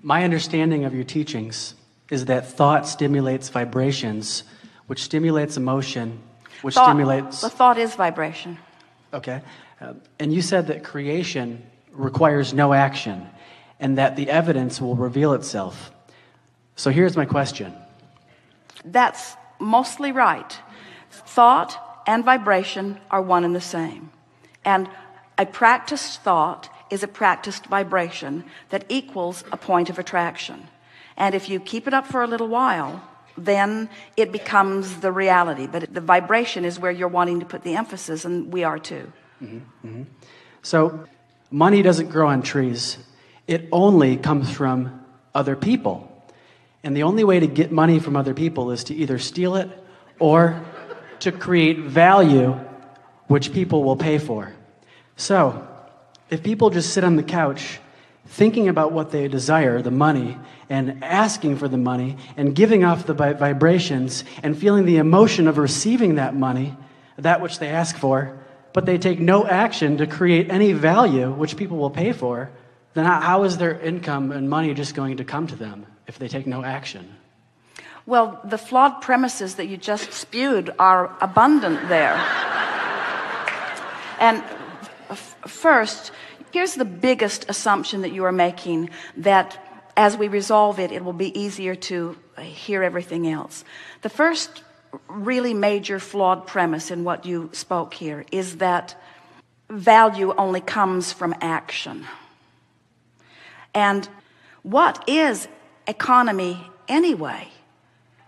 My understanding of your teachings is that thought stimulates vibrations, which stimulates emotion, which stimulates... The thought is vibration. Okay. And you said that creation requires no action, and that the evidence will reveal itself. So here's my question. That's mostly right. Thought and vibration are one and the same. And a practiced thought is a practiced vibration that equals a point of attraction. And if you keep it up for a little while, then it becomes the reality. But the vibration is where you're wanting to put the emphasis, and we are too. Mm-hmm. Mm-hmm. So money doesn't grow on trees. It only comes from other people. And the only way to get money from other people is to either steal it or to create value which people will pay for. So, if people just sit on the couch thinking about what they desire, the money, and asking for the money, and giving off the vibrations, and feeling the emotion of receiving that money, that which they ask for, but they take no action to create any value which people will pay for, then how is their income and money just going to come to them if they take no action? Well, the flawed premises that you just spewed are abundant there. And first, here's the biggest assumption that you are making, that as we resolve it, it will be easier to hear everything else. The first really major flawed premise in what you spoke here is that value only comes from action. And what is economy anyway?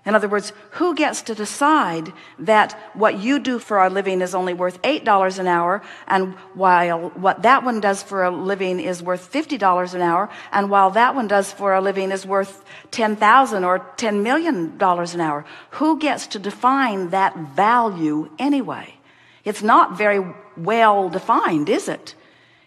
In other words, who gets to decide that what you do for a living is only worth $8 an hour, and while what that one does for a living is worth $50 an hour, and while that one does for a living is worth $10,000 or $10 million an hour? Who gets to define that value anyway? It's not very well defined, is it?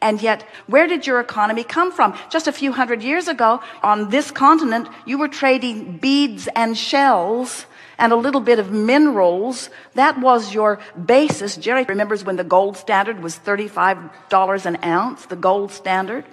And yet, where did your economy come from? Just a few hundred years ago, on this continent, you were trading beads and shells and a little bit of minerals. That was your basis. Jerry remembers when the gold standard was $35 an ounce, the gold standard.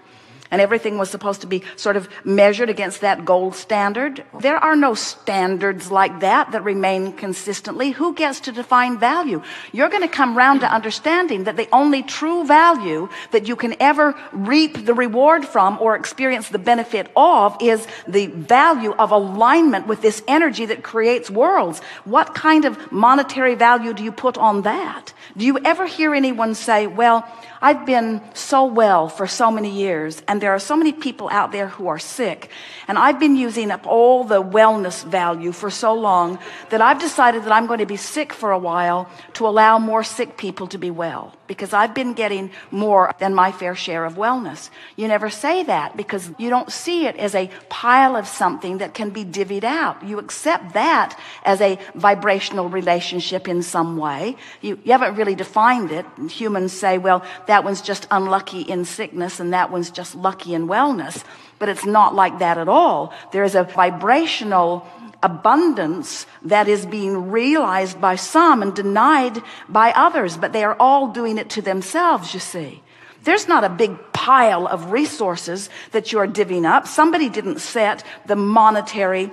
And everything was supposed to be sort of measured against that gold standard. There are no standards like that remain consistently. Who gets to define value? You're going to come round to understanding that the only true value that you can ever reap the reward from or experience the benefit of is the value of alignment with this energy that creates worlds. What kind of monetary value do you put on that? Do you ever hear anyone say, well, I've been so well for so many years, and there are so many people out there who are sick, and I've been using up all the wellness value for so long that I've decided that I'm going to be sick for a while to allow more sick people to be well, because I've been getting more than my fair share of wellness. You never say that because you don't see it as a pile of something that can be divvied out. You accept that as a vibrational relationship in some way. You haven't really defined it. Humans say, well, that one's just unlucky in sickness and that one's just lucky in wellness. But it's not like that at all. There is a vibrational abundance that is being realized by some and denied by others, but they are all doing it to themselves, you see. There's not a big pile of resources that you're divvying up. Somebody didn't set the monetary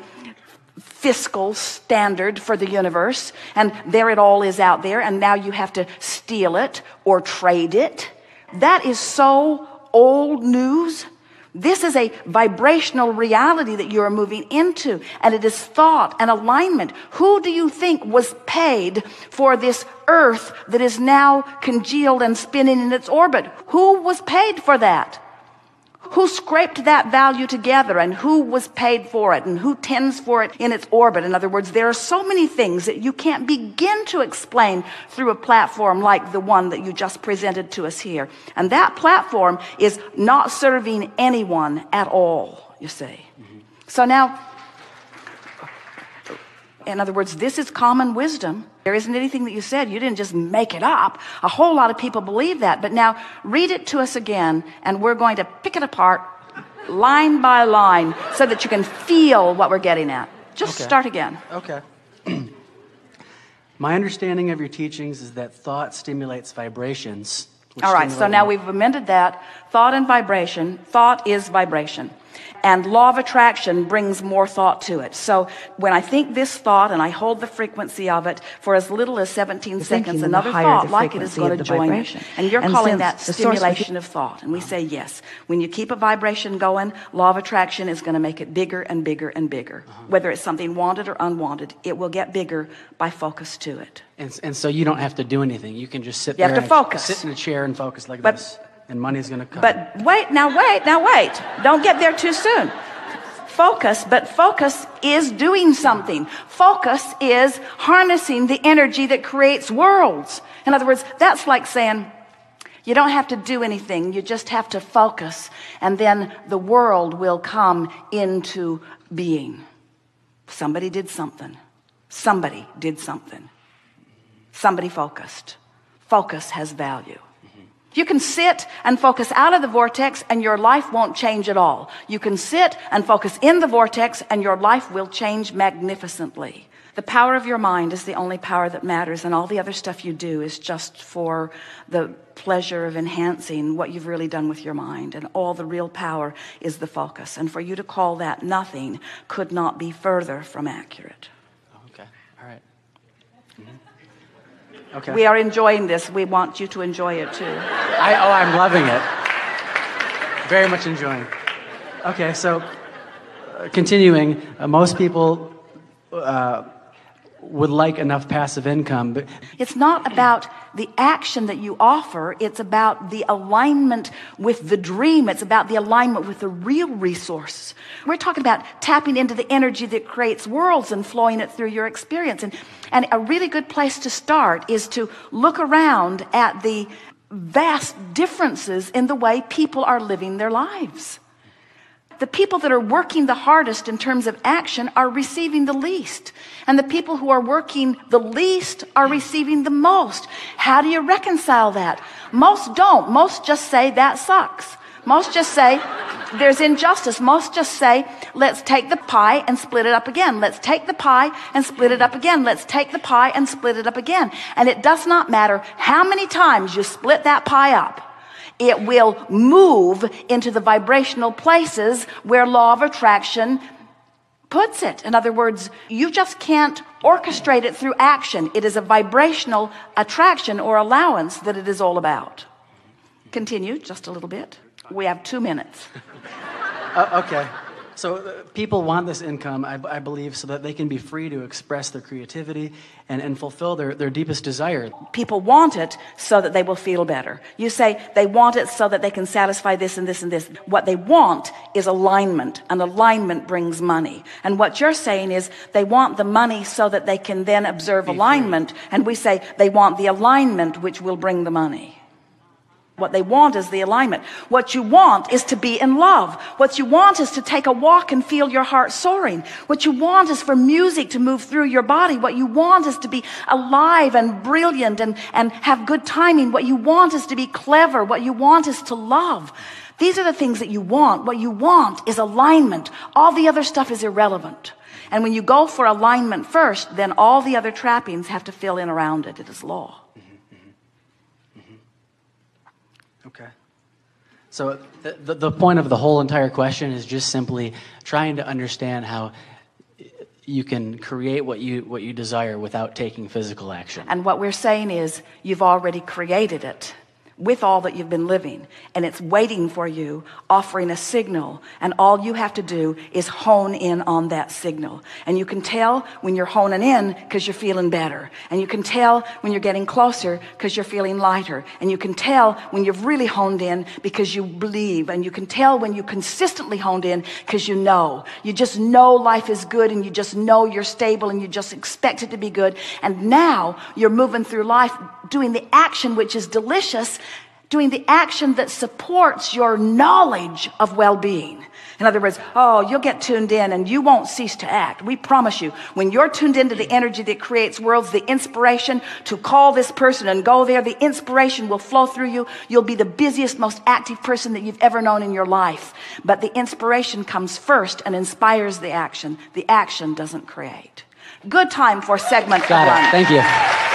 fiscal standard for the universe, and there it all is out there, and now you have to steal it or trade it. That is so old news. This is a vibrational reality that you are moving into, and it is thought and alignment. Who do you think was paid for this earth that is now congealed and spinning in its orbit? Who was paid for that? Who scraped that value together, and who was paid for it, and who tends for it in its orbit? In other words, there are so many things that you can't begin to explain through a platform like the one that you just presented to us here. And that platform is not serving anyone at all, you see. Mm-hmm. So now, in other words, this is common wisdom. There isn't anything that you said. You didn't just make it up. A whole lot of people believe that. But now read it to us again, and we're going to pick it apart line by line so that you can feel what we're getting at. Just start again. Okay. My understanding of your teachings is that thought stimulates vibrations. All right, so now we've amended that. Thought and vibration. Thought is vibration. And law of attraction brings more thought to it. So when I think this thought and I hold the frequency of it for as little as 17 seconds, another thought like it is going to join it. And you're calling that stimulation of thought. And we say yes. When you keep a vibration going, law of attraction is going to make it bigger and bigger and bigger. Whether it's something wanted or unwanted, it will get bigger by focus to it. And so you don't have to do anything. You can just sit You there have to focus. sit in a chair and focus like this. And money's going to come. But wait. Don't get there too soon. Focus is doing something. Focus is harnessing the energy that creates worlds. In other words, that's like saying, you don't have to do anything. You just have to focus. And then the world will come into being. Somebody did something. Somebody did something. Somebody focused. Focus has value. You can sit and focus out of the vortex and your life won't change at all. You can sit and focus in the vortex and your life will change magnificently. The power of your mind is the only power that matters, and all the other stuff you do is just for the pleasure of enhancing what you've really done with your mind. And all the real power is the focus. And for you to call that nothing could not be further from accurate. Okay. All right. Okay. We are enjoying this. We want you to enjoy it too. I'm loving it. Very much enjoying. Okay, so continuing, most people would like enough passive income, but it's not about the action that you offer. It's about the alignment with the dream. It's about the alignment with the real resource. We're talking about tapping into the energy that creates worlds and flowing it through your experience. And a really good place to start is to look around at the vast differences in the way people are living their lives. The people that are working the hardest in terms of action are receiving the least. And the people who are working the least are receiving the most. How do you reconcile that? Most don't. Most just say that sucks. Most just say there's injustice. Most just say, let's take the pie and split it up again. Let's take the pie and split it up again. Let's take the pie and split it up again. And it does not matter how many times you split that pie up. It will move into the vibrational places where law of attraction puts it. In other words, you just can't orchestrate it through action. It is a vibrational attraction or allowance that it is all about. Continue just a little bit. We have 2 minutes. Okay. So people want this income, I believe, so that they can be free to express their creativity and fulfill their deepest desire. People want it so that they will feel better. You say they want it so that they can satisfy this and this and this. What they want is alignment, and alignment brings money. And what you're saying is they want the money so that they can then observe alignment. And we say they want the alignment which will bring the money. What they want is the alignment. What you want is to be in love. What you want is to take a walk and feel your heart soaring. What you want is for music to move through your body. What you want is to be alive and brilliant and have good timing. What you want is to be clever. What you want is to love. These are the things that you want. What you want is alignment. All the other stuff is irrelevant. And when you go for alignment first, then all the other trappings have to fill in around it. It is law. Okay. So the point of the whole entire question is just simply trying to understand how you can create what you desire without taking physical action. And what we're saying is you've already created it with all that you've been living, and it's waiting for you, offering a signal, and all you have to do is hone in on that signal. And you can tell when you're honing in because you're feeling better, and you can tell when you're getting closer because you're feeling lighter, and you can tell when you've really honed in because you believe, and you can tell when you consistently honed in because you just know life is good, and you just know you're stable, and you just expect it to be good. And now you're moving through life doing the action which is delicious, doing the action that supports your knowledge of well-being. In other words, you'll get tuned in and you won't cease to act. We promise you, when you're tuned into the energy that creates worlds, the inspiration to call this person and go there, the inspiration will flow through you. You'll be the busiest, most active person that you've ever known in your life. But the inspiration comes first and inspires the action. The action doesn't create. Good time for segment 1. Got it. Thank you.